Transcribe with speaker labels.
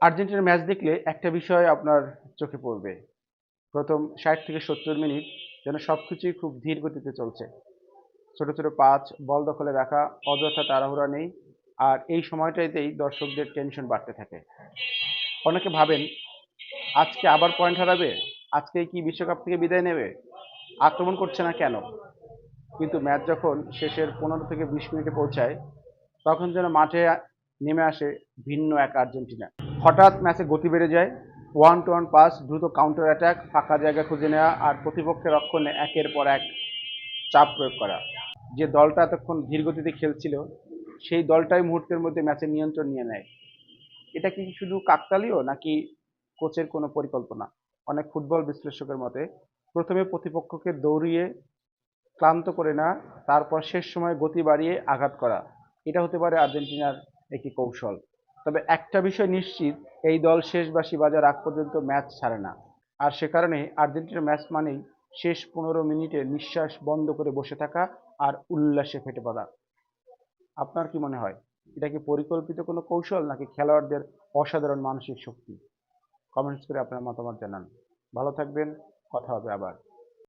Speaker 1: আর্জেন্টিনার ম্যাচ দেখলে একটা বিষয় আপনার চোখে পড়বে। প্রথম ৬০ থেকে ৭০ মিনিট যেন সবকিছুই খুব ধীর গতিতে চলছে। ছোট ছোট পাঁচ, বল দখলে রাখা, অযথা তাড়াহুড়া নেই। আর এই সময়টাতেই দর্শকদের টেনশন বাড়তে থাকে। অনেকে ভাবেন আজকে আবার পয়েন্ট হারাবে, আজকে কি বিশ্বকাপ থেকে বিদায় নেবে, আক্রমণ করছে না কেন। কিন্তু ম্যাচ যখন শেষের ১৫ থেকে ২০ মিনিটে পৌঁছায়, তখন যেন মাঠে নেমে আসে ভিন্ন এক আর্জেন্টিনা। হঠাৎ ম্যাচে গতি বেড়ে যায়। ওয়ান টু ওয়ান পাস, দ্রুত কাউন্টার অ্যাটাক, ফাঁকা জায়গা খুঁজে নেওয়া আর প্রতিপক্ষের রক্ষণে একের পর এক চাপ প্রয়োগ করা। যে দলটা এতক্ষণ ধীরগতিতে খেলছিল, সেই দলটাই মুহূর্তের মধ্যে ম্যাচের নিয়ন্ত্রণ নিয়ে নেয়। এটা কি শুধু কাকতালীয় নাকি কোচের কোনো পরিকল্পনা? অনেক ফুটবল বিশ্লেষকের মতে প্রথমে প্রতিপক্ষকে দৌড়িয়ে ক্লান্ত করে না, তারপর শেষ সময় গতি বাড়িয়ে আঘাত করা, এটা হতে পারে আর্জেন্টিনার একটি কৌশল। তবে একটা বিষয় নিশ্চিত, এই দল শেষ বাঁশি বাজার আগ পর্যন্ত ম্যাচ ছাড়ে না। আর সে কারণে আর্জেন্টিনার ম্যাচ মানেই শেষ ১৫ মিনিটে নিঃশ্বাস বন্ধ করে বসে থাকা আর উল্লাসে ফেটে পড়া। আপনার কি মনে হয়, এটা কি পরিকল্পিত কোনো কৌশল নাকি খেলোয়াড়দের অসাধারণ মানসিক শক্তি? কমেন্টস করে আপনার মতামত জানান। ভালো থাকবেন, কথা হবে আবার।